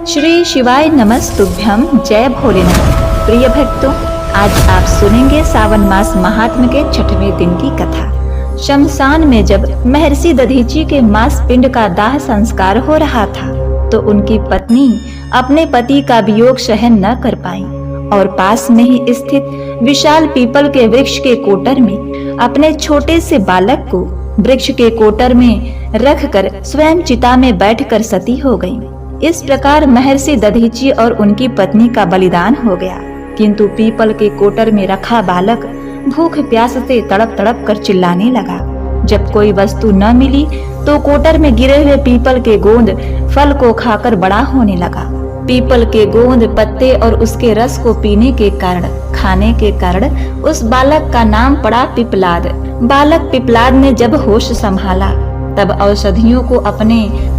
श्री शिवाय नमस्तुभ्यम। जय भोलेनाथ। प्रिय भक्तों, आज आप सुनेंगे सावन मास महात्म्य के 6वें दिन की कथा। शमशान में जब महर्षि दधीची के मांस पिंड का दाह संस्कार हो रहा था तो उनकी पत्नी अपने पति का वियोग सहन न कर पाई और पास में ही स्थित विशाल पीपल के वृक्ष के कोटर में अपने छोटे से बालक को वृक्ष के कोटर में रखकर स्वयं चिता में बैठकर सती हो गई। इस प्रकार महर्षि दधीची और उनकी पत्नी का बलिदान हो गया। किंतु पीपल के कोटर में रखा बालक भूख प्यास से तड़प तड़प कर चिल्लाने लगा। जब कोई वस्तु न मिली तो कोटर में गिरे हुए पीपल के गोंद फल को खाकर बड़ा होने लगा। पीपल के गोंद पत्ते और उसके रस को पीने के कारण, खाने के कारण उस बालक का नाम पड़ा पिपलाद। बालक पिपलाद ने जब होश संभाला तब औषधियों को अपने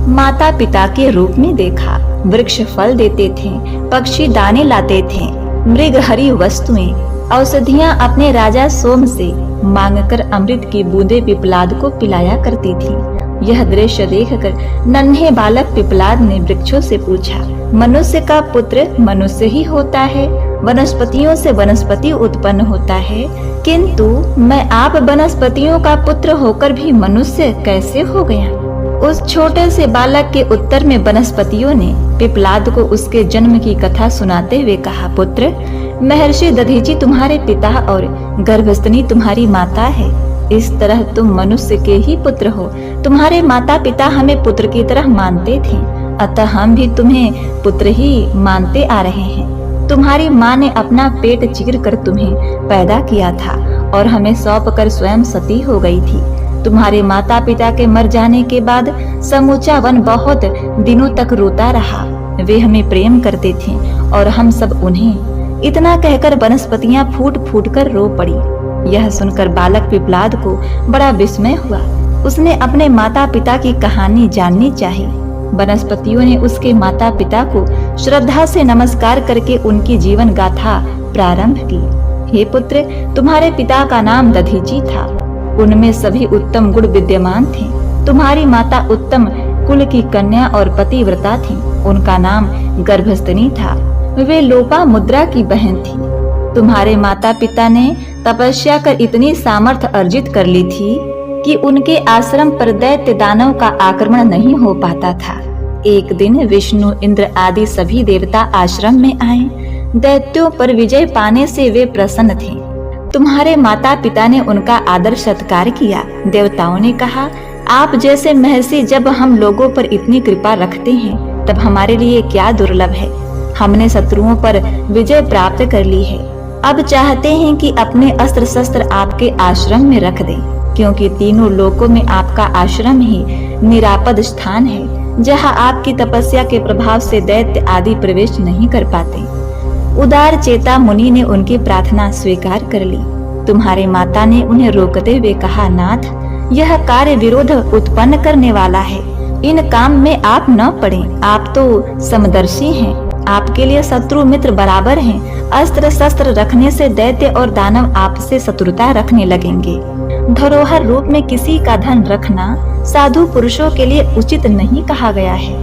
माता पिता के रूप में देखा। वृक्ष फल देते थे, पक्षी दाने लाते थे, मृग हरी वस्तुएं, औषधियां अपने राजा सोम से मांगकर अमृत की बूंदे पिपलाद को पिलाया करती थी। यह दृश्य देखकर नन्हे बालक पिपलाद ने वृक्षों से पूछा, मनुष्य का पुत्र मनुष्य ही होता है, वनस्पतियों से वनस्पति उत्पन्न होता है, किंतु मैं आप वनस्पतियों का पुत्र होकर भी मनुष्य कैसे हो गया? उस छोटे से बालक के उत्तर में वनस्पतियों ने पिपलाद को उसके जन्म की कथा सुनाते हुए कहा, पुत्र, महर्षि दधीची तुम्हारे पिता और गर्भस्थनी तुम्हारी माता है। इस तरह तुम मनुष्य के ही पुत्र हो। तुम्हारे माता पिता हमें पुत्र की तरह मानते थे, अतः हम भी तुम्हें पुत्र ही मानते आ रहे हैं। तुम्हारी माँ ने अपना पेट चीर कर तुम्हें पैदा किया था और हमें सौंप कर स्वयं सती हो गई थी। तुम्हारे माता पिता के मर जाने के बाद समूचा वन बहुत दिनों तक रोता रहा। वे हमें प्रेम करते थे और हम सब उन्हें। इतना कहकर वनस्पतियां फूट फूट कर रो पड़ी। यह सुनकर बालक पिपलाद को बड़ा विस्मय हुआ। उसने अपने माता पिता की कहानी जाननी चाही। वनस्पतियों ने उसके माता पिता को श्रद्धा से नमस्कार करके उनकी जीवन गाथा प्रारंभ की। हे पुत्र, तुम्हारे पिता का नाम दधीची था। उनमें सभी उत्तम गुण विद्यमान थे। तुम्हारी माता उत्तम कुल की कन्या और पतिव्रता थी। उनका नाम गर्भस्थनी था। वे लोपा मुद्रा की बहन थी। तुम्हारे माता पिता ने तपस्या कर इतनी सामर्थ्य अर्जित कर ली थी कि उनके आश्रम पर दैत्य दानव का आक्रमण नहीं हो पाता था। एक दिन विष्णु, इंद्र आदि सभी देवता आश्रम में आए। दैत्यों पर विजय पाने से वे प्रसन्न थे। तुम्हारे माता पिता ने उनका आदर सत्कार किया। देवताओं ने कहा, आप जैसे महर्षि जब हम लोगों पर इतनी कृपा रखते हैं तब हमारे लिए क्या दुर्लभ है। हमने शत्रुओं पर विजय प्राप्त कर ली है। अब चाहते हैं कि अपने अस्त्र शस्त्र आपके आश्रम में रख दें, क्योंकि तीनों लोकों में आपका आश्रम ही निरापद स्थान है, जहां आपकी तपस्या के प्रभाव से दैत्य आदि प्रवेश नहीं कर पाते। उदार चेता मुनि ने उनकी प्रार्थना स्वीकार कर ली। तुम्हारी माता ने उन्हें रोकते हुए कहा, नाथ, यह कार्य विरोध उत्पन्न करने वाला है। इन काम में आप न पड़ें। आप तो समदर्शी हैं। आपके लिए शत्रु मित्र बराबर हैं। अस्त्र शस्त्र रखने से दैत्य और दानव आपसे शत्रुता रखने लगेंगे। धरोहर रूप में किसी का धन रखना साधु पुरुषों के लिए उचित नहीं कहा गया है।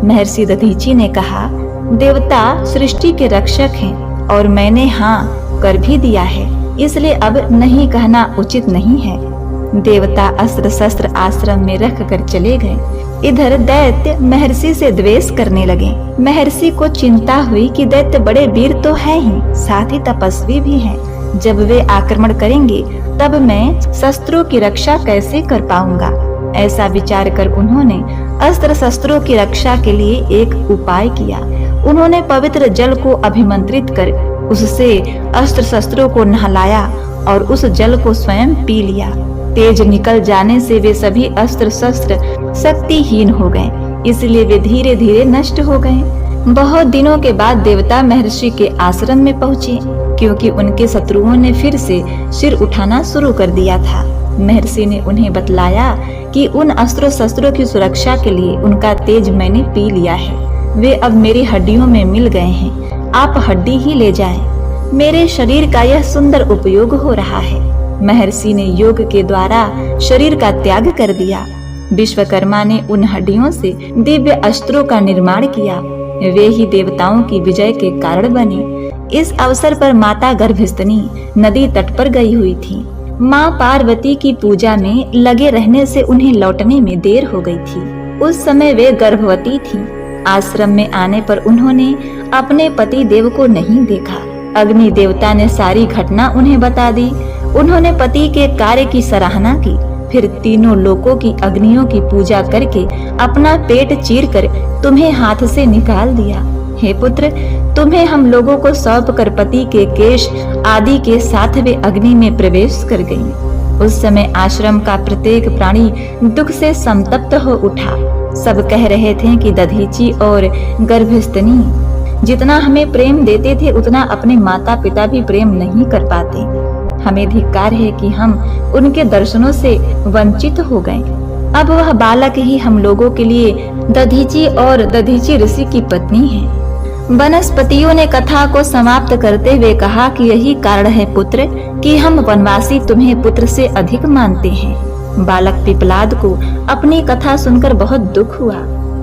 महर्षि दधीची ने कहा, देवता सृष्टि के रक्षक हैं और मैंने हाँ कर भी दिया है, इसलिए अब नहीं कहना उचित नहीं है। देवता अस्त्र शस्त्र आश्रम में रख कर चले गए। इधर दैत्य महर्षि से द्वेष करने लगे। महर्षि को चिंता हुई कि दैत्य बड़े वीर तो है ही, साथ ही तपस्वी भी हैं। जब वे आक्रमण करेंगे तब मैं शस्त्रों की रक्षा कैसे कर पाऊंगा। ऐसा विचार कर उन्होंने अस्त्र शस्त्रों की रक्षा के लिए एक उपाय किया। उन्होंने पवित्र जल को अभिमंत्रित कर उससे अस्त्र शस्त्रों को नहलाया और उस जल को स्वयं पी लिया। तेज निकल जाने से वे सभी अस्त्र शस्त्र शक्तिहीन हो गए, इसलिए वे धीरे धीरे नष्ट हो गए। बहुत दिनों के बाद देवता महर्षि के आश्रम में पहुँचे, क्योंकि उनके शत्रुओं ने फिर से सिर उठाना शुरू कर दिया था। महर्षि ने उन्हें बतलाया कि उन अस्त्रों शस्त्रों की सुरक्षा के लिए उनका तेज मैंने पी लिया है। वे अब मेरी हड्डियों में मिल गए हैं। आप हड्डी ही ले जाएं। मेरे शरीर का यह सुंदर उपयोग हो रहा है। महर्षि ने योग के द्वारा शरीर का त्याग कर दिया। विश्वकर्मा ने उन हड्डियों से दिव्य अस्त्रों का निर्माण किया। वे ही देवताओं की विजय के कारण बने। इस अवसर पर माता गर्भस्थनी नदी तट पर गई हुई थी। माँ पार्वती की पूजा में लगे रहने से उन्हें लौटने में देर हो गई थी। उस समय वे गर्भवती थीं। आश्रम में आने पर उन्होंने अपने पति देव को नहीं देखा। अग्नि देवता ने सारी घटना उन्हें बता दी। उन्होंने पति के कार्य की सराहना की। फिर तीनों लोकों की अग्नियों की पूजा करके अपना पेट चीरकर तुम्हें हाथ से निकाल दिया। हे पुत्र, तुम्हें हम लोगों को सौंप कर पति के केश आदि के साथ वे अग्नि में प्रवेश कर गईं। उस समय आश्रम का प्रत्येक प्राणी दुख से संतप्त हो उठा। सब कह रहे थे कि दधीची और गर्भस्थनी जितना हमें प्रेम देते थे उतना अपने माता पिता भी प्रेम नहीं कर पाते। हमें धिक्कार है कि हम उनके दर्शनों से वंचित हो गए। अब वह बालक ही हम लोगों के लिए दधीची और दधीची ऋषि की पत्नी है। वनस्पतियों ने कथा को समाप्त करते हुए कहा कि यही कारण है पुत्र कि हम वनवासी तुम्हें पुत्र से अधिक मानते हैं। बालक पिपलाद को अपनी कथा सुनकर बहुत दुख हुआ।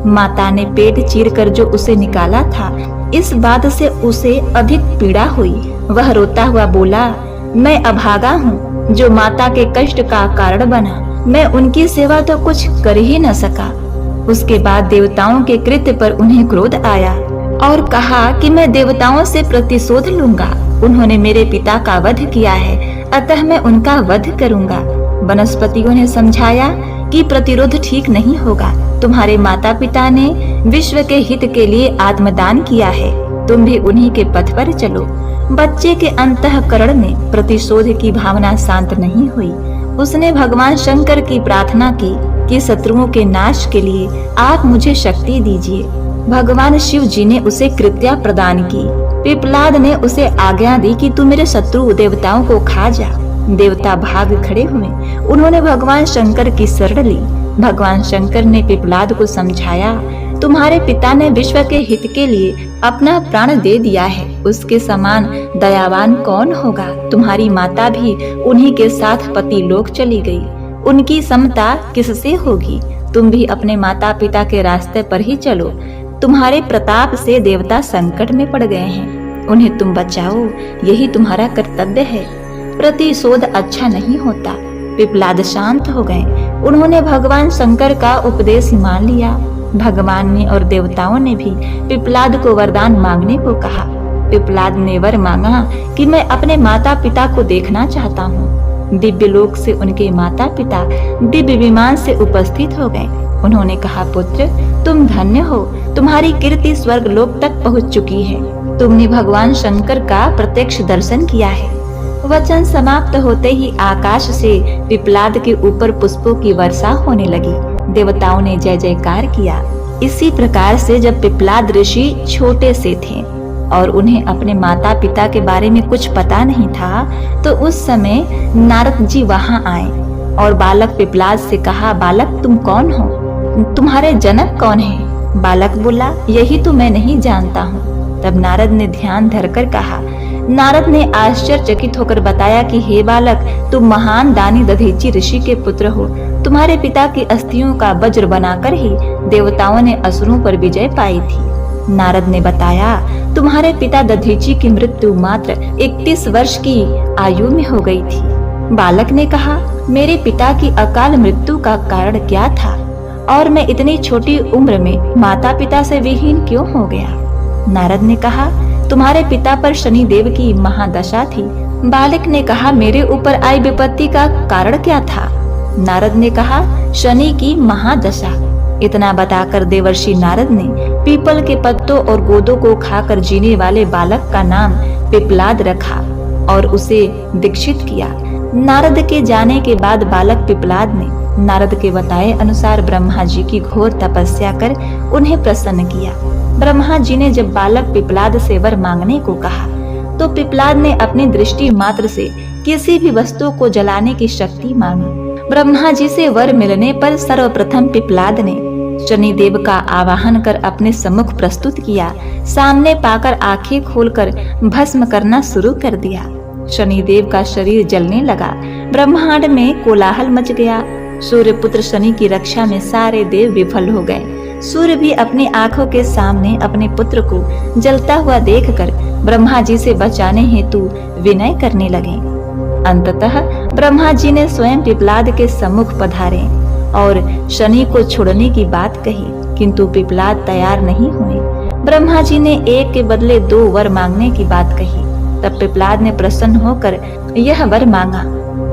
माता ने पेट चीरकर जो उसे निकाला था, इस बात से उसे अधिक पीड़ा हुई। वह रोता हुआ बोला, मैं अभागा हूँ जो माता के कष्ट का कारण बना। मैं उनकी सेवा तो कुछ कर ही न सका। उसके बाद देवताओं के कृत्य पर उन्हें क्रोध आया और कहा कि मैं देवताओं से प्रतिशोध लूंगा। उन्होंने मेरे पिता का वध किया है, अतः मैं उनका वध करूंगा। वनस्पतियों ने समझाया कि प्रतिरोध ठीक नहीं होगा। तुम्हारे माता पिता ने विश्व के हित के लिए आत्मदान किया है, तुम भी उन्हीं के पथ पर चलो। बच्चे के अंतःकरण में प्रतिशोध की भावना शांत नहीं हुई। उसने भगवान शंकर की प्रार्थना की कि शत्रुओं के नाश के लिए आप मुझे शक्ति दीजिए। भगवान शिव जी ने उसे कृत्या प्रदान की। पिपलाद ने उसे आज्ञा दी कि तू मेरे शत्रु देवताओं को खा जा। देवता भाग खड़े हुए। उन्होंने भगवान शंकर की शरण ली। भगवान शंकर ने पिपलाद को समझाया, तुम्हारे पिता ने विश्व के हित के लिए अपना प्राण दे दिया है, उसके समान दयावान कौन होगा। तुम्हारी माता भी उन्हीं के साथ पति लोक चली गई, उनकी समता किससे होगी। तुम भी अपने माता पिता के रास्ते पर ही चलो। तुम्हारे प्रताप से देवता संकट में पड़ गए हैं, उन्हें तुम बचाओ, यही तुम्हारा कर्तव्य है। प्रतिशोध अच्छा नहीं होता। पिपलाद शांत हो गए। उन्होंने भगवान शंकर का उपदेश मान लिया। भगवान ने और देवताओं ने भी पिपलाद को वरदान मांगने को कहा। पिपलाद ने वर मांगा कि मैं अपने माता पिता को देखना चाहता हूँ। दिव्य लोक से उनके माता पिता दिव्य विमान से उपस्थित हो गए। उन्होंने कहा, पुत्र तुम धन्य हो, तुम्हारी कीर्ति स्वर्ग लोक तक पहुँच चुकी है। तुमने भगवान शंकर का प्रत्यक्ष दर्शन किया है। वचन समाप्त होते ही आकाश से पिपलाद के ऊपर पुष्पों की वर्षा होने लगी। देवताओं ने जय जयकार किया। इसी प्रकार से जब पिपलाद ऋषि छोटे से थे और उन्हें अपने माता पिता के बारे में कुछ पता नहीं था, तो उस समय नारद जी वहां आए और बालक पिपलाद से कहा, बालक तुम कौन हो, तुम्हारे जनक कौन है। बालक बोला, यही तो मैं नहीं जानता हूँ। तब नारद ने ध्यान धरकर कहा। नारद ने आश्चर्यचकित होकर बताया कि हे बालक, तुम महान दानी दधीची ऋषि के पुत्र हो। तुम्हारे पिता की अस्थियों का वज्र बनाकर ही देवताओं ने असुरों पर विजय पाई थी। नारद ने बताया, तुम्हारे पिता दधीची की मृत्यु मात्र 31 वर्ष की आयु में हो गई थी। बालक ने कहा, मेरे पिता की अकाल मृत्यु का कारण क्या था और मैं इतनी छोटी उम्र में माता पिता से विहीन क्यों हो गया। नारद ने कहा, तुम्हारे पिता पर शनि देव की महादशा थी। बालक ने कहा, मेरे ऊपर आई विपत्ति का कारण क्या था। नारद ने कहा, शनि की महादशा। इतना बताकर देवर्षि नारद ने पीपल के पत्तों और गोदों को खाकर जीने वाले बालक का नाम पिपलाद रखा और उसे दीक्षित किया। नारद के जाने के बाद बालक पिपलाद ने नारद के बताए अनुसार ब्रह्मा जी की घोर तपस्या कर उन्हें प्रसन्न किया। ब्रह्मा जी ने जब बालक पिपलाद से वर मांगने को कहा, तो पिपलाद ने अपनी दृष्टि मात्र से किसी भी वस्तु को जलाने की शक्ति मांगी। ब्रह्मा जी से वर मिलने पर सर्वप्रथम पिपलाद ने शनि देव का आवाहन कर अपने सम्मुख प्रस्तुत किया। सामने पाकर आंखें खोलकर भस्म करना शुरू कर दिया। शनि देव का शरीर जलने लगा। ब्रह्मांड में कोलाहल मच गया। सूर्यपुत्र शनि की रक्षा में सारे देव विफल हो गए। सूर्य भी अपनी आंखों के सामने अपने पुत्र को जलता हुआ देखकर ब्रह्मा जी से बचाने हेतु विनय करने लगे। अंततः ब्रह्मा जी ने स्वयं पिपलाद के सम्मुख पधारे और शनि को छोड़ने की बात कही, किंतु पिपलाद तैयार नहीं हुए। ब्रह्मा जी ने एक के बदले 2 वर मांगने की बात कही। तब पिपलाद ने प्रसन्न होकर यह वर मांगा।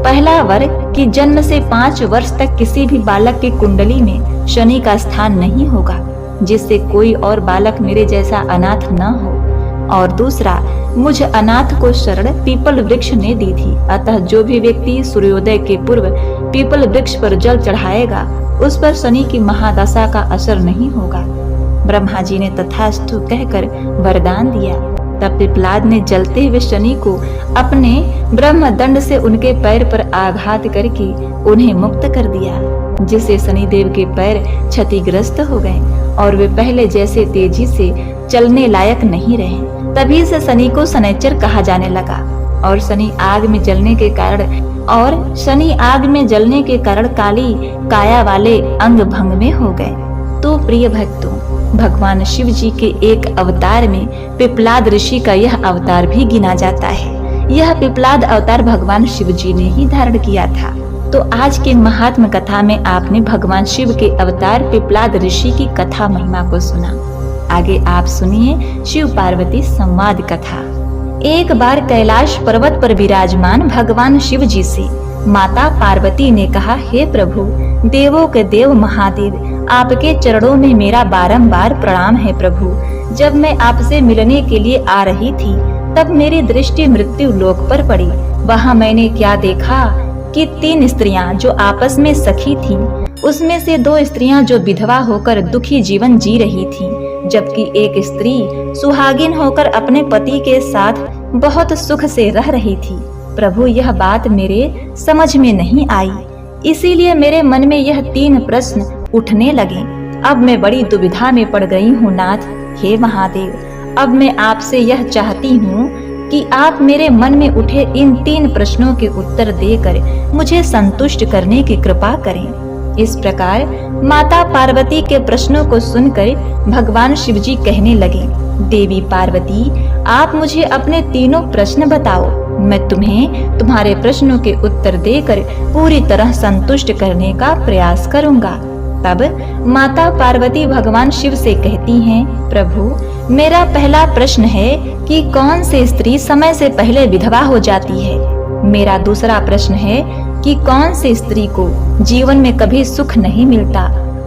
पहला वर कि जन्म से 5 वर्ष तक किसी भी बालक की कुंडली में शनि का स्थान नहीं होगा, जिससे कोई और बालक मेरे जैसा अनाथ न हो। और दूसरा, मुझ अनाथ को शरण पीपल वृक्ष ने दी थी, अतः जो भी व्यक्ति सूर्योदय के पूर्व पीपल वृक्ष पर जल चढ़ाएगा उस पर शनि की महादशा का असर नहीं होगा। ब्रह्मा जी ने तथास्तु कहकर वरदान दिया। तब पिपलाद ने जलते हुए शनि को अपने ब्रह्मदंड से उनके पैर पर आघात करके उन्हें मुक्त कर दिया, जिससे शनिदेव के पैर क्षतिग्रस्त हो गए और वे पहले जैसे तेजी से चलने लायक नहीं रहे। तभी से शनि को शनैचर कहा जाने लगा और शनि आग में जलने के कारण काली काया वाले अंग भंग में हो गए। तो प्रिय भक्तों, भगवान शिव जी के एक अवतार में पिपलाद ऋषि का यह अवतार भी गिना जाता है। यह पिपलाद अवतार भगवान शिव जी ने ही धारण किया था। तो आज के महात्म कथा में आपने भगवान शिव के अवतार पिपलाद ऋषि की कथा महिमा को सुना। आगे आप सुनिए शिव पार्वती संवाद कथा। एक बार कैलाश पर्वत पर विराजमान भगवान शिव जी से माता पार्वती ने कहा, हे प्रभु, देवों के देव महादेव, आपके चरणों में मेरा बारंबार प्रणाम है प्रभु। जब मैं आपसे मिलने के लिए आ रही थी तब मेरी दृष्टि मृत्यु लोक पर पड़ी। वहाँ मैंने क्या देखा कि 3 स्त्रियां जो आपस में सखी थीं, उसमें से 2 स्त्रियां जो विधवा होकर दुखी जीवन जी रही थीं, जबकि एक स्त्री सुहागिन होकर अपने पति के साथ बहुत सुख से रह रही थी। प्रभु, यह बात मेरे समझ में नहीं आई, इसीलिए मेरे मन में यह 3 प्रश्न उठने लगे। अब मैं बड़ी दुविधा में पड़ गई हूँ नाथ। हे महादेव, अब मैं आपसे यह चाहती हूँ कि आप मेरे मन में उठे इन 3 प्रश्नों के उत्तर देकर मुझे संतुष्ट करने की कृपा करें। इस प्रकार माता पार्वती के प्रश्नों को सुनकर भगवान शिव जी कहने लगे, देवी पार्वती, आप मुझे अपने तीनों प्रश्न बताओ। मैं तुम्हें तुम्हारे प्रश्नों के उत्तर देकर पूरी तरह संतुष्ट करने का प्रयास करूंगा। तब माता पार्वती भगवान शिव से कहती हैं, प्रभु, मेरा पहला प्रश्न है कि कौन सी स्त्री समय से पहले विधवा हो जाती है। मेरा दूसरा प्रश्न है कि कौन सी स्त्री को जीवन में कभी सुख नहीं मिलता।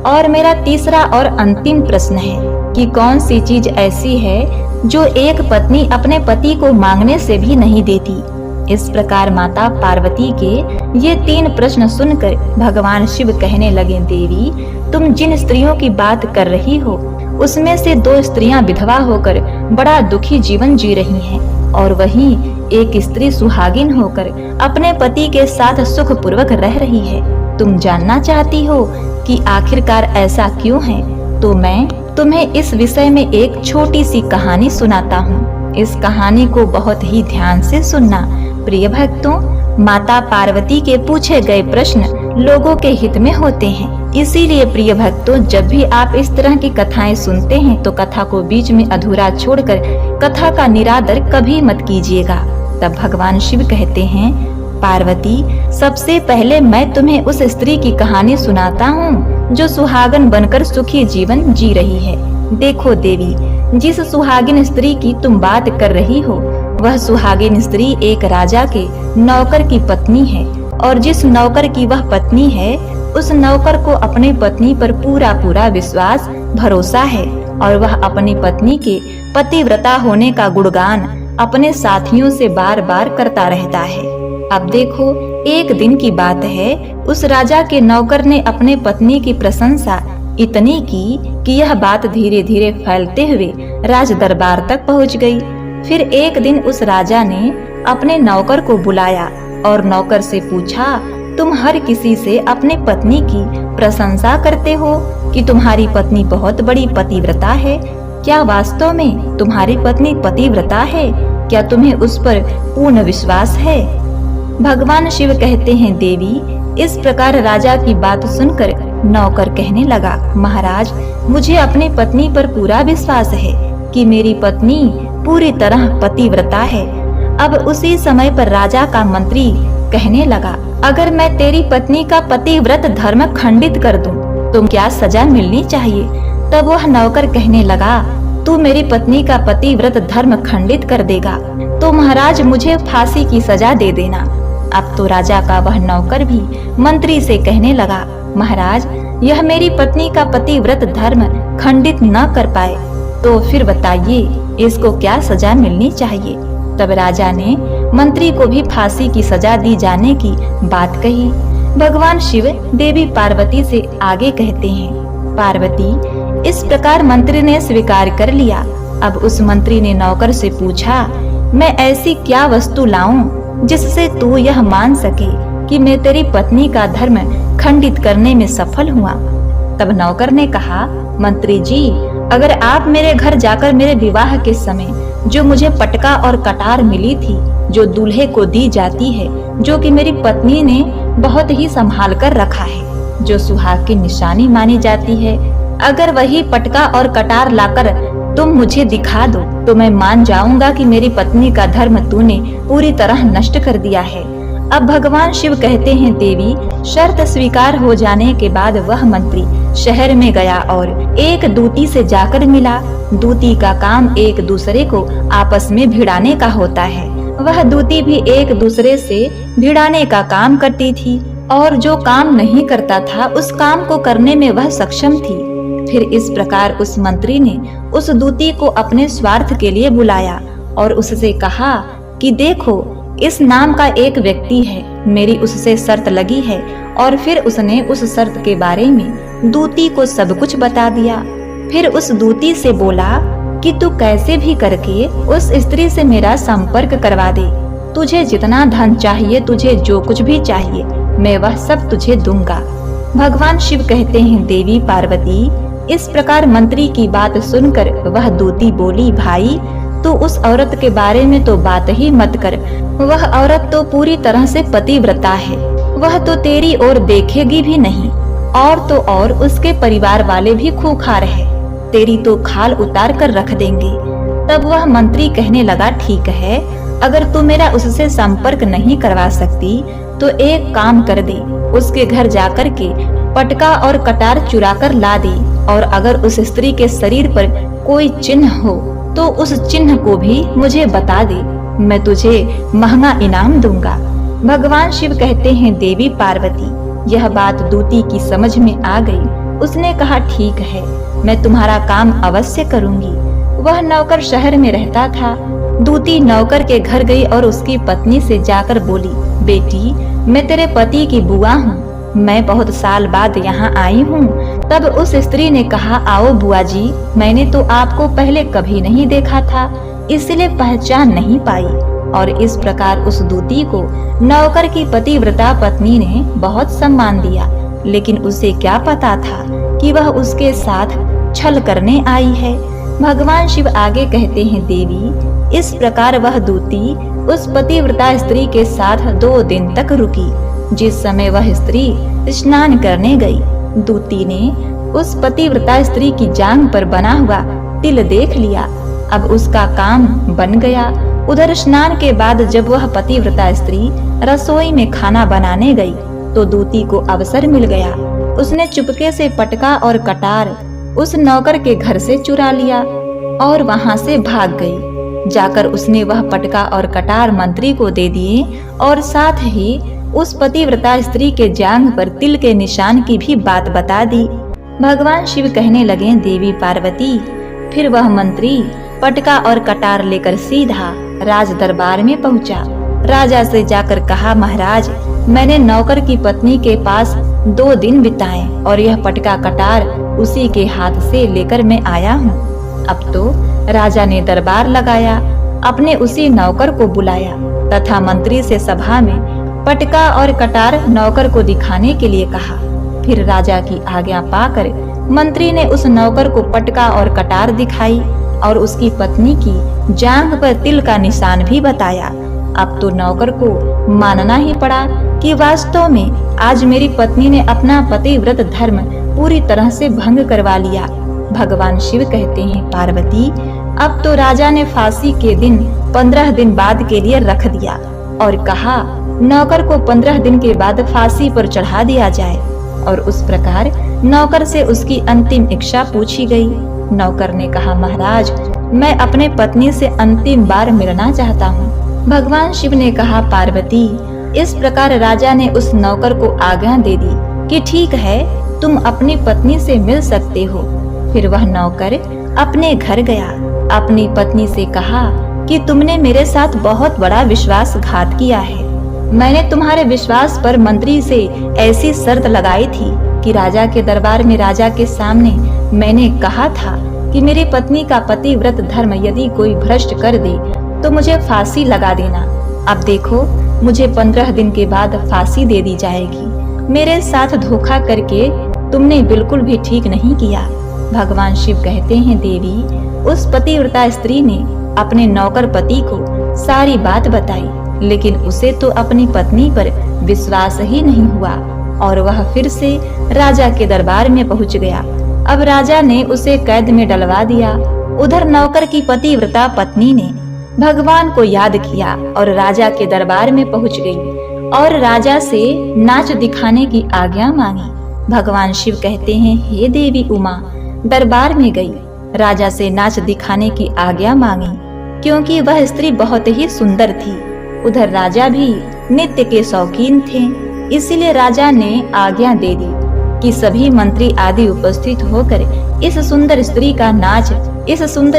और मेरा तीसरा और अंतिम प्रश्न है कि कौन सी चीज ऐसी है जो एक पत्नी अपने पति को मांगने से भी नहीं देती। इस प्रकार माता पार्वती के ये 3 प्रश्न सुनकर भगवान शिव कहने लगे, देवी, तुम जिन स्त्रियों की बात कर रही हो उसमें से 2 स्त्रियां विधवा होकर बड़ा दुखी जीवन जी रही हैं और वहीं एक स्त्री सुहागिन होकर अपने पति के साथ सुख पूर्वक रह रही है। तुम जानना चाहती हो कि आखिरकार ऐसा क्यों है, तो मैं तुम्हें इस विषय में एक छोटी सी कहानी सुनाता हूँ। इस कहानी को बहुत ही ध्यान से सुनना। प्रिय भक्तों, माता पार्वती के पूछे गए प्रश्न लोगों के हित में होते हैं। इसीलिए प्रिय भक्तों, जब भी आप इस तरह की कथाएं सुनते हैं तो कथा को बीच में अधूरा छोड़कर कथा का निरादर कभी मत कीजिएगा। तब भगवान शिव कहते हैं, पार्वती, सबसे पहले मैं तुम्हें उस स्त्री की कहानी सुनाता हूँ जो सुहागन बनकर सुखी जीवन जी रही है। देखो देवी, जिस सुहागिन स्त्री की तुम बात कर रही हो वह सुहागिन स्त्री एक राजा के नौकर की पत्नी है, और जिस नौकर की वह पत्नी है उस नौकर को अपनी पत्नी पर पूरा विश्वास भरोसा है, और वह अपनी पत्नी के पतिव्रता होने का गुणगान अपने साथियों से बार बार करता रहता है। अब देखो, एक दिन की बात है, उस राजा के नौकर ने अपने पत्नी की प्रशंसा इतनी की कि यह बात धीरे धीरे फैलते हुए राज दरबार तक पहुंच गई। फिर एक दिन उस राजा ने अपने नौकर को बुलाया और नौकर से पूछा, तुम हर किसी से अपने पत्नी की प्रशंसा करते हो कि तुम्हारी पत्नी बहुत बड़ी पतिव्रता है। क्या वास्तव में तुम्हारी पत्नी पतिव्रता है? क्या तुम्हें उस पर पूर्ण विश्वास है? भगवान शिव कहते हैं, देवी, इस प्रकार राजा की बात सुनकर नौकर कहने लगा, महाराज, मुझे अपनी पत्नी पर पूरा विश्वास है कि मेरी पत्नी पूरी तरह पतिव्रता है। अब उसी समय पर राजा का मंत्री कहने लगा, अगर मैं तेरी पत्नी का पतिव्रत धर्म खंडित कर दूं, तो क्या सजा मिलनी चाहिए? तब वह नौकर कहने लगा, तू मेरी पत्नी का पतिव्रत धर्म खंडित कर देगा तो महाराज मुझे फांसी की सजा दे देना। अब तो राजा का वह नौकर भी मंत्री से कहने लगा, महाराज, यह मेरी पत्नी का पतिव्रत धर्म खंडित न कर पाए तो फिर बताइए इसको क्या सजा मिलनी चाहिए। तब राजा ने मंत्री को भी फांसी की सजा दी जाने की बात कही। भगवान शिव देवी पार्वती से आगे कहते हैं, पार्वती, इस प्रकार मंत्री ने स्वीकार कर लिया। अब उस मंत्री ने नौकर से पूछा, मैं ऐसी क्या वस्तु लाऊं जिससे तू यह मान सके कि मैं तेरी पत्नी का धर्म खंडित करने में सफल हुआ? तब नौकर ने कहा, मंत्री जी, अगर आप मेरे घर जाकर मेरे विवाह के समय जो मुझे पटका और कटार मिली थी, जो दूल्हे को दी जाती है, जो कि मेरी पत्नी ने बहुत ही संभाल कर रखा है, जो सुहाग की निशानी मानी जाती है, अगर वही पटका और कटार लाकर तुम मुझे दिखा दो तो मैं मान जाऊंगा कि मेरी पत्नी का धर्म तूने पूरी तरह नष्ट कर दिया है। अब भगवान शिव कहते हैं, देवी, शर्त स्वीकार हो जाने के बाद वह मंत्री शहर में गया और एक दूती से जाकर मिला। दूती का काम एक दूसरे को आपस में भिड़ाने का होता है। वह दूती भी एक दूसरे से भिड़ाने का काम करती थी और जो काम नहीं करता था उस काम को करने में वह सक्षम थी। फिर इस प्रकार उस मंत्री ने उस दूती को अपने स्वार्थ के लिए बुलाया और उससे कहा कि देखो, इस नाम का एक व्यक्ति है, मेरी उससे शर्त लगी है। और फिर उसने उस शर्त के बारे में दूती को सब कुछ बता दिया। फिर उस दूती से बोला कि तू कैसे भी करके उस स्त्री से मेरा संपर्क करवा दे। तुझे जितना धन चाहिए, तुझे जो कुछ भी चाहिए, मैं वह सब तुझे दूंगा। भगवान शिव कहते हैं, देवी पार्वती, इस प्रकार मंत्री की बात सुनकर वह दूती बोली, भाई, तू उस औरत के बारे में तो बात ही मत कर। वह औरत तो पूरी तरह से पतिव्रता है, वह तो तेरी ओर देखेगी भी नहीं। और तो और उसके परिवार वाले भी खूंखार है, तेरी तो खाल उतार कर रख देंगे। तब वह मंत्री कहने लगा, ठीक है, अगर तू मेरा उससे संपर्क नहीं करवा सकती तो एक काम कर दे, उसके घर जाकर के पटका और कटार चुरा कर ला दे, और अगर उस स्त्री के शरीर पर कोई चिन्ह हो तो उस चिन्ह को भी मुझे बता दे, मैं तुझे महंगा इनाम दूंगा। भगवान शिव कहते हैं, देवी पार्वती, यह बात दूती की समझ में आ गई। उसने कहा, ठीक है, मैं तुम्हारा काम अवश्य करूंगी। वह नौकर शहर में रहता था। दूती नौकर के घर गई और उसकी पत्नी से जाकर बोली, बेटी, मैं तेरे पति की बुआ हूँ, मैं बहुत साल बाद यहाँ आई हूँ। तब उस स्त्री ने कहा, आओ बुआ जी, मैंने तो आपको पहले कभी नहीं देखा था, इसलिए पहचान नहीं पाई। और इस प्रकार उस दूती को नौकर की पतिव्रता पत्नी ने बहुत सम्मान दिया, लेकिन उसे क्या पता था कि वह उसके साथ छल करने आई है। भगवान शिव आगे कहते हैं, देवी, इस प्रकार वह दूती उस पतिव्रता स्त्री के साथ 2 दिन तक रुकी। जिस समय वह स्त्री स्नान करने गई, दूती ने उस पतिव्रता स्त्री की जांघ पर बना हुआ तिल देख लिया। अब उसका काम बन गया। उधर स्नान के बाद जब वह पतिव्रता स्त्री रसोई में खाना बनाने गई तो दूती को अवसर मिल गया। उसने चुपके से पटका और कटार उस नौकर के घर से चुरा लिया और वहां से भाग गई। जाकर उसने वह पटका और कटार मंत्री को दे दिए और साथ ही उस पतिव्रता स्त्री के जांघ पर तिल के निशान की भी बात बता दी। भगवान शिव कहने लगे, देवी पार्वती, फिर वह मंत्री पटका और कटार लेकर सीधा राज दरबार में पहुंचा। राजा से जाकर कहा, महाराज, मैंने नौकर की पत्नी के पास 2 दिन बिताए और यह पटका कटार उसी के हाथ से लेकर मैं आया हूँ। अब तो राजा ने दरबार लगाया, अपने उसी नौकर को बुलाया तथा मंत्री से सभा में पटका और कटार नौकर को दिखाने के लिए कहा। फिर राजा की आज्ञा पाकर मंत्री ने उस नौकर को पटका और कटार दिखाई और उसकी पत्नी की जांघ पर तिल का निशान भी बताया। अब तो नौकर को मानना ही पड़ा कि वास्तव में आज मेरी पत्नी ने अपना पतिव्रत धर्म पूरी तरह से भंग करवा लिया। भगवान शिव कहते हैं, पार्वती, अब तो राजा ने फांसी के दिन 15 दिन बाद के लिए रख दिया और कहा नौकर को 15 दिन के बाद फांसी पर चढ़ा दिया जाए। और उस प्रकार नौकर से उसकी अंतिम इच्छा पूछी गई। नौकर ने कहा, महाराज, मैं अपने पत्नी से अंतिम बार मिलना चाहता हूँ। भगवान शिव ने कहा, पार्वती, इस प्रकार राजा ने उस नौकर को आज्ञा दे दी कि ठीक है, तुम अपनी पत्नी से मिल सकते हो। फिर वह नौकर अपने घर गया, अपनी पत्नी से कहा कि तुमने मेरे साथ बहुत बड़ा विश्वासघात किया है। मैंने तुम्हारे विश्वास पर मंत्री से ऐसी शर्त लगाई थी कि राजा के दरबार में राजा के सामने मैंने कहा था कि मेरी पत्नी का पतिव्रत धर्म यदि कोई भ्रष्ट कर दे तो मुझे फांसी लगा देना। अब देखो, मुझे 15 दिन के बाद फांसी दे दी जाएगी। मेरे साथ धोखा करके तुमने बिल्कुल भी ठीक नहीं किया। भगवान शिव कहते हैं, देवी, उस पतिव्रता स्त्री ने अपने नौकर पति को सारी बात बताई, लेकिन उसे तो अपनी पत्नी पर विश्वास ही नहीं हुआ और वह फिर से राजा के दरबार में पहुंच गया। अब राजा ने उसे कैद में डलवा दिया। उधर नौकर की पतिव्रता पत्नी ने भगवान को याद किया और राजा के दरबार में पहुंच गई और राजा से नाच दिखाने की आज्ञा मांगी। भगवान शिव कहते हैं, हे देवी उमा, दरबार में गई, राजा से नाच दिखाने की आज्ञा मांगी क्योंकि वह स्त्री बहुत ही सुंदर थी। उधर राजा भी नृत्य के शौकीन थे, इसीलिए राजा ने आज्ञा दे दी कि सभी मंत्री आदि उपस्थित होकर इस सुंदर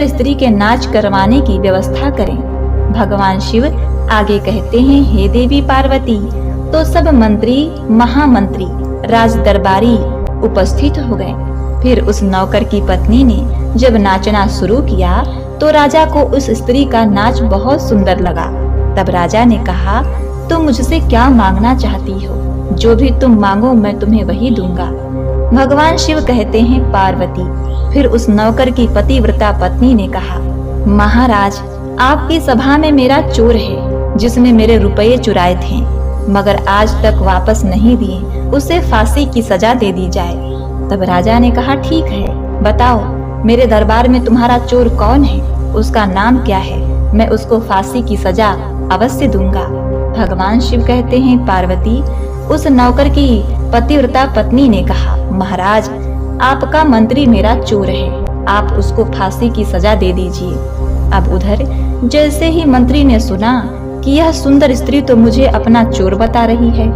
स्त्री के नाच करवाने की व्यवस्था करें। भगवान शिव आगे कहते हैं, हे देवी पार्वती, तो सब मंत्री, महामंत्री, राज दरबारी उपस्थित हो गए। फिर उस नौकर की पत्नी ने जब नाचना शुरू किया तो राजा को उस स्त्री का नाच बहुत सुंदर लगा। तब राजा ने कहा, तुम मुझसे क्या मांगना चाहती हो? जो भी तुम मांगो मैं तुम्हें वही दूंगा। भगवान शिव कहते हैं, पार्वती, फिर उस नौकर की पतिव्रता पत्नी ने कहा, महाराज, आपकी सभा में मेरा चोर है जिसने मेरे रुपये चुराए थे मगर आज तक वापस नहीं दिए, उसे फांसी की सजा दे दी जाए। तब राजा ने कहा, ठीक है, बताओ मेरे दरबार में तुम्हारा चोर कौन है, उसका नाम क्या है, मैं उसको फांसी की सजा अवश्य दूंगा। भगवान शिव कहते हैं, पार्वती, उस नौकर की पतिव्रता पत्नी ने कहा, महाराज, आपका मंत्री मेरा चोर है, आप उसको फांसी की सजा दे दीजिए। अब उधर जैसे ही मंत्री ने सुना कि यह सुंदर स्त्री तो मुझे अपना चोर बता रही है,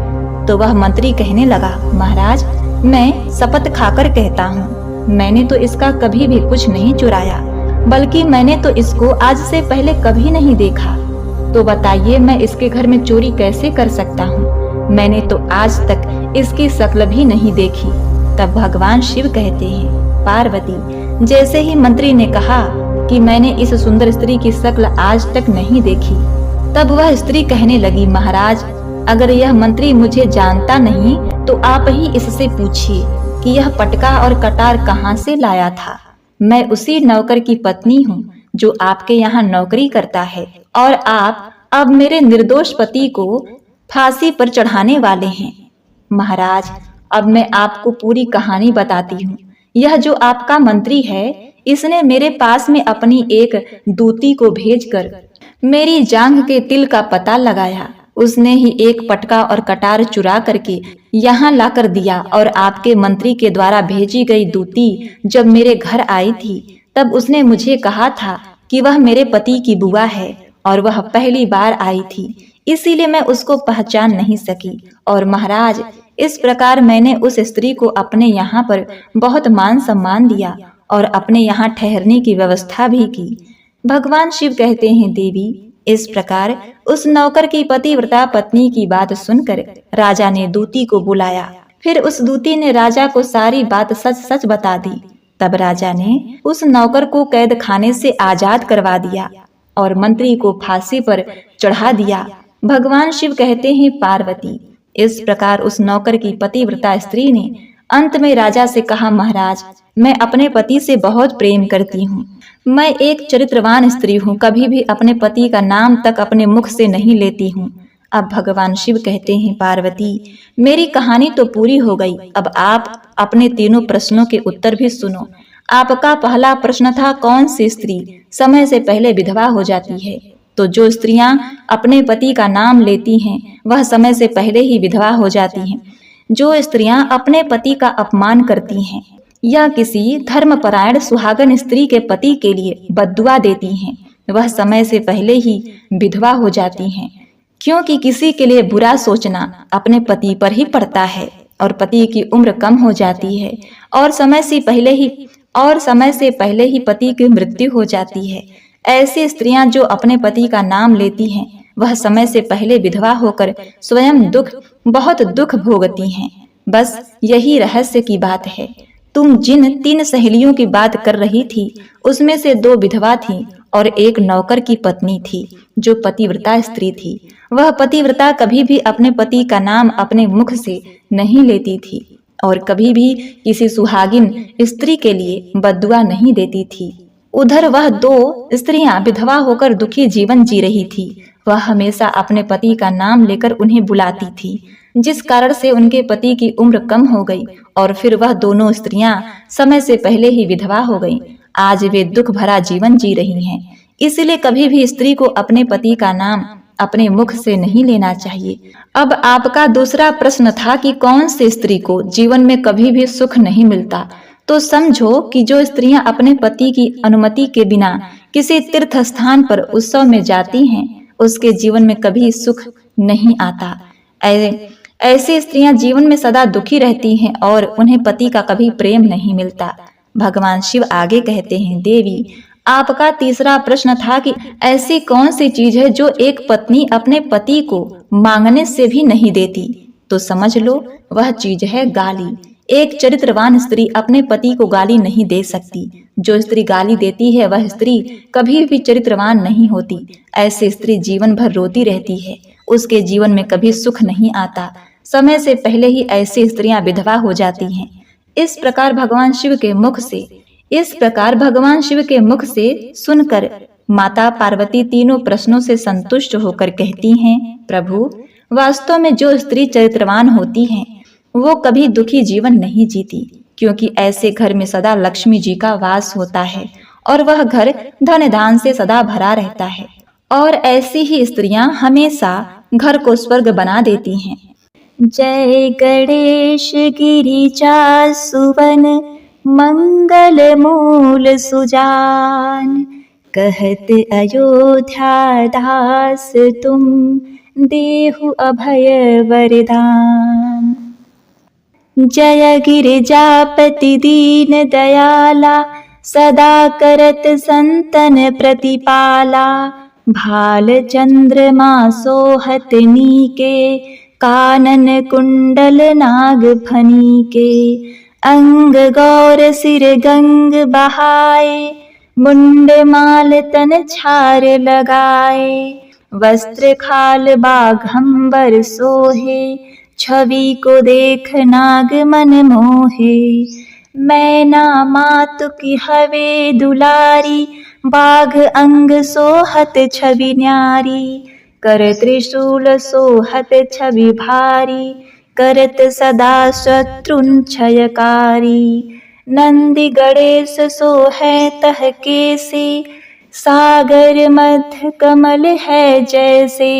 तो वह मंत्री कहने लगा, महाराज, मैं शपथ खाकर कहता हूँ, मैंने तो इसका कभी भी कुछ नहीं चुराया, बल्कि मैंने तो इसको आज से पहले कभी नहीं देखा। तो बताइए, मैं इसके घर में चोरी कैसे कर सकता हूँ? मैंने तो आज तक इसकी शक्ल भी नहीं देखी। तब भगवान शिव कहते हैं, पार्वती, जैसे ही मंत्री ने कहा कि मैंने इस सुंदर स्त्री की शक्ल आज तक नहीं देखी, तब वह स्त्री कहने लगी, महाराज, अगर यह मंत्री मुझे जानता नहीं तो आप ही इससे पूछिए कि यह पटका और कटार कहाँ से लाया था। मैं उसी नौकर की पत्नी हूँ जो आपके यहाँ नौकरी करता है और आप अब मेरे निर्दोष पति को फांसी पर चढ़ाने वाले हैं। महाराज, अब मैं आपको पूरी कहानी बताती हूँ। यह जो आपका मंत्री है, इसने मेरे पास में अपनी एक दूती को भेजकर मेरी जांघ के तिल का पता लगाया। उसने ही एक पटका और कटार चुरा करके यहाँ लाकर दिया और आपके मंत्री के द्वारा भेजी गई दूती जब मेरे घर आई थी, तब उसने मुझे कहा था कि वह मेरे पति की बुआ है और वह पहली बार आई थी, इसीलिए मैं उसको पहचान नहीं सकी। और महाराज, इस प्रकार मैंने उस स्त्री को अपने यहाँ पर बहुत मान सम्मान दिया और अपने यहाँ ठहरने की व्यवस्था भी की। भगवान शिव कहते हैं, देवी, इस प्रकार उस नौकर की पतिव्रता पत्नी की बात सुनकर राजा ने दूती को बुलाया। फिर उस दूती ने राजा को सारी बात सच सच बता दी। तब राजा ने उस नौकर को कैद खाने से आजाद करवा दिया और मंत्री को फांसी पर चढ़ा दिया। भगवान शिव कहते हैं, पार्वती, इस प्रकार उस नौकर की पतिव्रता स्त्री ने अंत में राजा से कहा, महाराज, मैं अपने पति से बहुत प्रेम करती हूँ। मैं एक चरित्रवान स्त्री हूँ, कभी भी अपने पति का नाम तक अपने मुख से नहीं लेती हूँ। अब भगवान शिव कहते हैं, पार्वती, मेरी कहानी तो पूरी हो गई, अब आप अपने तीनों प्रश्नों के उत्तर भी सुनो। आपका पहला प्रश्न था, कौन सी स्त्री समय से पहले विधवा हो जाती है? तो जो स्त्रियां अपने पति का नाम लेती हैं वह समय से पहले ही विधवा हो जाती हैं। जो स्त्रियां अपने पति का अपमान करती हैं या किसी धर्मपरायण सुहागन स्त्री के पति के लिए बद्दुआ देती हैं, वह समय से पहले ही विधवा हो जाती हैं। क्योंकि किसी के लिए बुरा सोचना अपने पति पर ही पड़ता है और पति की उम्र कम हो जाती है और समय से पहले ही पति की मृत्यु हो जाती है। ऐसी स्त्रियां जो अपने पति का नाम लेती हैं वह समय से पहले विधवा होकर स्वयं बहुत दुख भोगती हैं। बस यही रहस्य की बात है। तुम जिन 3 सहेलियों की बात कर रही थी उसमें से 2 विधवा थीं और एक नौकर की पत्नी थी जो पतिव्रता स्त्री थी। वह पतिव्रता कभी भी अपने पति का नाम अपने मुख से नहीं लेती थी और कभी भी किसी सुहागिन स्त्री के लिए बद्दुआ नहीं देती थी। उधर वह 2 स्त्रियां विधवा होकर दुखी जीवन जी रही थी। वह हमेशा अपने पति का नाम लेकर उन्हें बुलाती थी, जिस कारण से उनके पति की उम्र कम हो गई और फिर वह दोनों स्त्रियां समय से पहले ही विधवा हो गईं। आज वे दुख भरा जीवन जी रही हैं। इसलिए कभी भी स्त्री को अपने पति का नाम अपने मुख से नहीं लेना चाहिए। अब आपका दूसरा प्रश्न था कि कौन सी स्त्री को जीवन में कभी भी सुख नहीं मिलता। तो समझो कि जो स्त्रियां अपने पति की अनुमति के बिना किसी तीर्थ स्थान पर उत्सव में जाती हैं उसके जीवन में कभी सुख नहीं आता। ऐसी स्त्रियां जीवन में सदा दुखी रहती हैं और उन्हें पति का कभी प्रेम नहीं मिलता। भगवान शिव आगे कहते हैं, देवी, आपका तीसरा प्रश्न था कि ऐसी कौन सी चीज है जो एक पत्नी अपने पति को मांगने से भी नहीं देती। तो समझ लो, वह चीज है गाली। एक चरित्रवान स्त्री अपने पति को गाली नहीं दे सकती। जो स्त्री गाली देती है वह स्त्री कभी भी चरित्रवान नहीं होती। ऐसी स्त्री जीवन भर रोती रहती है, उसके जीवन में कभी सुख नहीं आता। समय से पहले ही ऐसी स्त्रियां विधवा हो जाती हैं। इस प्रकार भगवान शिव के मुख से सुनकर माता पार्वती तीनों प्रश्नों से संतुष्ट होकर कहती हैं, प्रभु, वास्तव में जो स्त्री चरित्रवान होती हैं वो कभी दुखी जीवन नहीं जीती, क्योंकि ऐसे घर में सदा लक्ष्मी जी का वास होता है और वह घर धन धान से सदा भरा रहता है। और ऐसी ही स्त्रियां हमेशा घर को स्वर्ग बना देती हैं। जय गणेश गिरिजा सुवन मंगल मूल सुजान, कहत अयोध्या दास तुम देहु अभय वरदान। जय गिरिजापति दीन दयाला, सदा करत संतन प्रतिपाला। भाल चंद्रमा सोहत नीके, कानन कुंडल नाग फनी के। अंग गौर सिर गंग बहाए, मुंड माल तन छार लगाए। वस्त्र खाल बाघंबर सोहे, छवि को देख नाग मन मोहे। मैना मातु की हवे दुलारी, बाघ अंग सोहत छवि न्यारी। कर त्रिशूल सोहत छवि भारी, करत सदा शत्रुन क्षयकारी। नंदी गणेश सोहे तह केसे, सागर मध्य कमल है जैसे।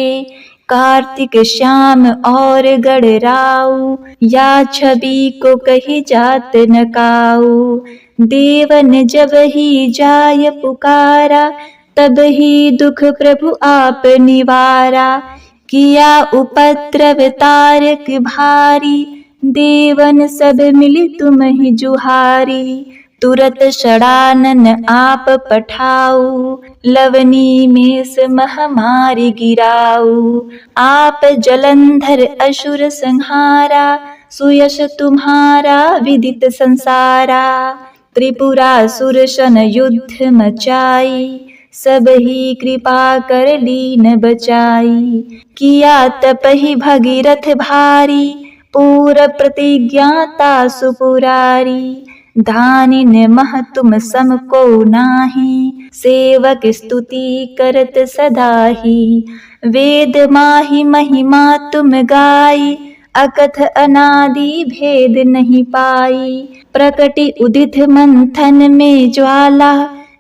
कार्तिक श्याम और गणराऊ, या छवि को कही जात न काऊ। देवन जब ही जाय पुकारा, तब ही दुख प्रभु आप निवारा। किया उपद्रव तारक भारी, देवन सब मिली तुम ही जुहारी। तुरत षडानन आप पठाऊ, लवनी में महामारी गिराऊ। आप जलंधर असुर संहारा, सुयश तुम्हारा विदित संसारा। त्रिपुरासुर सन युद्ध मचाई, सब ही कृपा कर लीन बचाई। किया तपहि भगीरथ भारी, पूर प्रतिज्ञाता सुपुरारी। धानिन मह तुम सम को नाही, सेवक स्तुति करत सदाही। वेद माहि महिमा तुम गाई, अकथ अनादि भेद नहीं पाई। प्रकटि उदित मंथन में ज्वाला,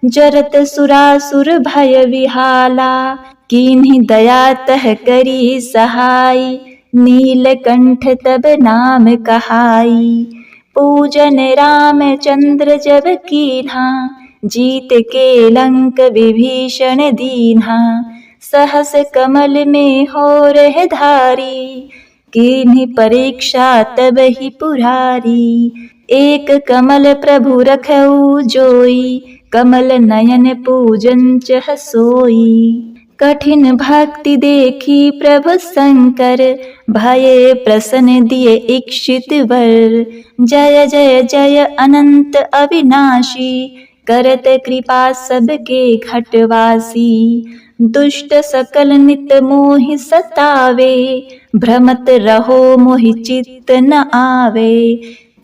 जरत सुरासुर भय विहाला। कीन्ही दया तह करी सहाई, नीलकंठ तब नाम कहाई। पूजन रामचंद्र जब कीन्हा, जीत के लंक विभीषण दीन्हा। सहस कमल में हो रह धारी, कीन्ही परीक्षा तब ही पुरारी। एक कमल प्रभु रखऊ जोई, कमल नयन पूजन चह सोई। कठिन भक्ति देखी प्रभु शंकर, भये प्रसन्न दिए इक्षित वर। जय जय जय अनंत अविनाशी, करत कृपा सबके घटवासी। दुष्ट सकल नित मोहि सतावे, भ्रमत रहो मोहि चित्त न आवे।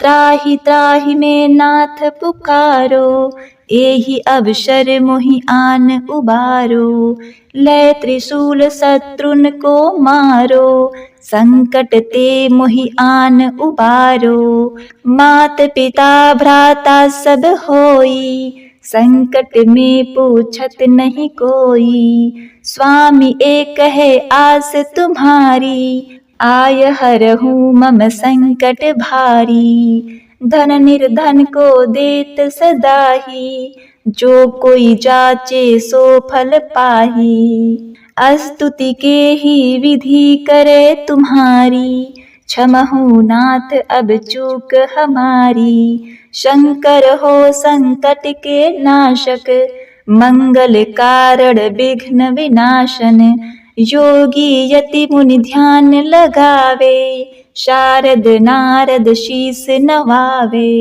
त्राहि त्राहि में नाथ पुकारो, एहि अवसर मोहि आन उबारो। लय त्रिशूल शत्रुन को मारो, संकट ते मोहि आन उबारो। मात पिता भ्राता सब होई, संकट में पूछत नहीं कोई। स्वामी एक है आस तुम्हारी, आय हरहूँ मम संकट भारी। धन निर्धन को देत सदाही, जो कोई जाचे सो फल पाही। स्तुति के ही विधि करे तुम्हारी, क्षमहु नाथ अब चूक हमारी। शंकर हो संकट के नाशक, मंगल कारण विघ्न विनाशन। योगी यति मुनि ध्यान लगावे, शारद नारद शीस नवावे।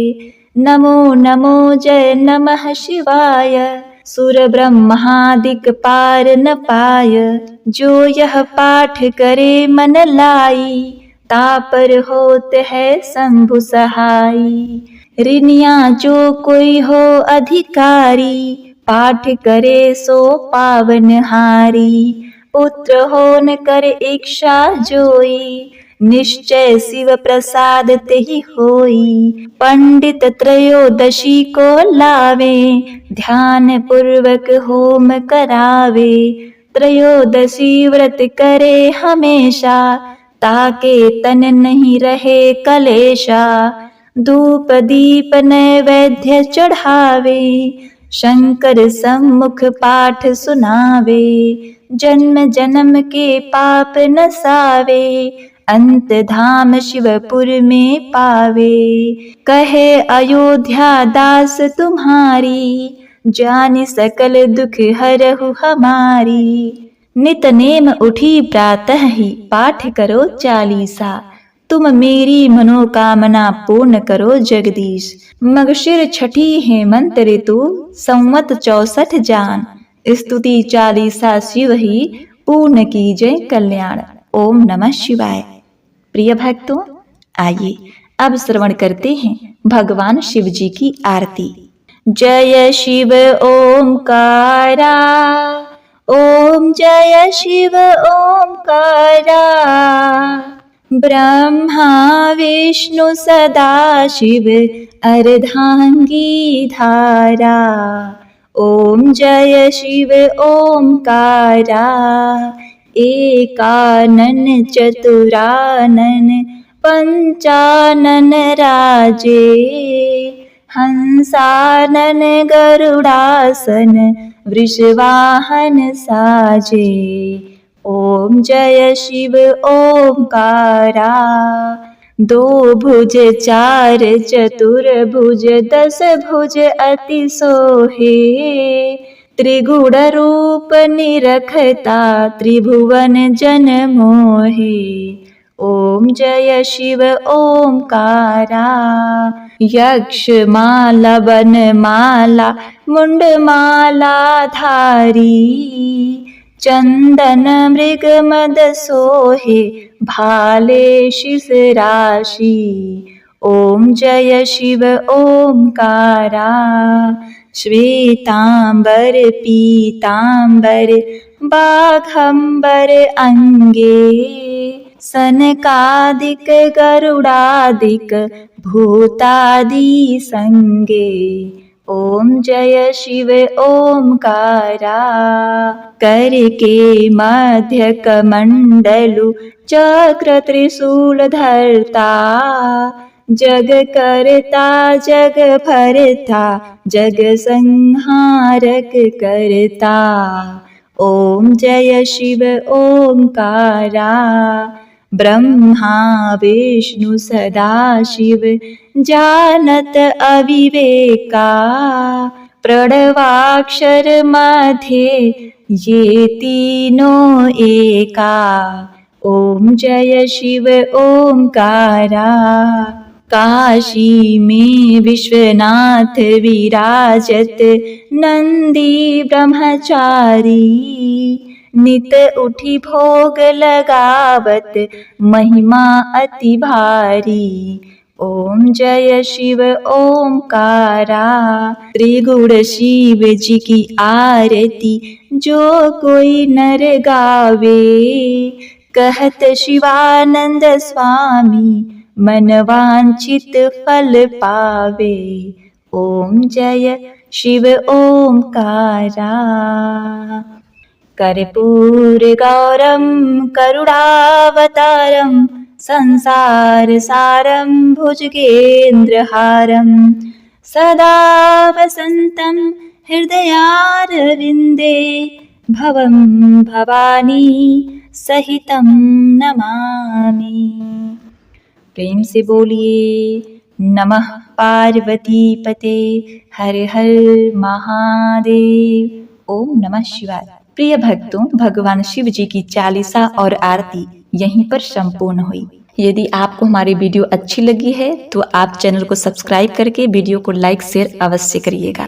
नमो नमो जय नमः शिवाय, सुर ब्रह्मादिक पार न पाय। जो यह पाठ करे मन लाई, तापर होत है शंभु सहाई। ऋणिया जो कोई हो अधिकारी, पाठ करे सो पावनहारी। पुत्र हो न कर इच्छा जोई, निश्चय शिव प्रसाद तेहि होई। पंडित त्रयोदशी को लावे, ध्यान पूर्वक होम करावे। त्रयोदशी व्रत करे हमेशा, ताके तन नहीं रहे कलेशा। धूप दीप नैवेद्य चढ़ावे, शंकर सम्मुख पाठ सुनावे। जन्म जन्म के पाप नसावे, अंत धाम शिवपुर में पावे। कहे अयोध्या दास तुम्हारी, जानि सकल दुख हरहु हमारी। नित नेम उठी प्रातः ही, पाठ करो चालीसा। तुम मेरी मनोकामना पूर्ण करो जगदीश। मगशिर छठी हेमंत ऋतु, संवत 64 जान। स्तुति चालीसा शिव ही, पूर्ण कीजय कल्याण। ओम नमः शिवाय। प्रिय भक्तों, आइए अब श्रवण करते हैं भगवान शिव जी की आरती। जय शिव ओंकारा, ओम जय शिव ओंकारा। ब्रह्मा विष्णु सदा शिव, अर्धांगी धारा। ओम जय शिव ओंकारा, एकानन चतुरानन पंचानन राजे। हंसानन गरुड़ासन, वृषवाहन साजे। ओम जय शिव ओंकारा। दो भुज चार चतुर्भुज, 10 भुज अति सोहे। त्रिगुण रूप निरखता, त्रिभुवन जन मोहे। ओम जय शिव ओंकारा। यक्ष माला वन माला, मुंड माला धारी। चंदन मृग मद सोहे, भाले शिष राशि। ॐ जय शिव ओंकारा। श्वेतांबर पीतांबर बाघंबर अंगे, सनकादिक गरुडादिक भूतादि संगे। ॐ जय शिव ओंकारा। करके मध्य कमंडलु चक्र त्रिशूल धरता, जग करता जग भरता जग संहारक करता। ॐ जय शिव ओंकारा। ब्रह्मा विष्णु सदाशिव जानत अविवेका, प्रणवाक्षर मध्ये ये तीनों एका। ॐ जय शिव ओंकारा। काशी में विश्वनाथ विराजत नंदी ब्रह्मचारी, नित उठी भोग लगावत महिमा अति भारी। ॐ जय शिव ओंकारा। त्रिगुण शिव जी की आरती जो कोई नर गावे, कहत शिवानंद स्वामी मन वांछित फल पावे। ॐ जय शिव ओंकारा। कर्पूर गौरम करुणावतारम, संसार सारम भुजगेन्द्रहारम, सदा वसन्तं हृदयारविन्दे, भवं भवानी सहितं नमामि। प्रेम से बोलिए नमः पार्वती पते, हर हर महादेव। ओम नमः शिवाय। प्रिय भक्तों, भगवान शिव जी की चालीसा और आरती यहीं पर संपूर्ण हुई। यदि आपको हमारी वीडियो अच्छी लगी है तो आप चैनल को सब्सक्राइब करके वीडियो को लाइक शेयर अवश्य करिएगा।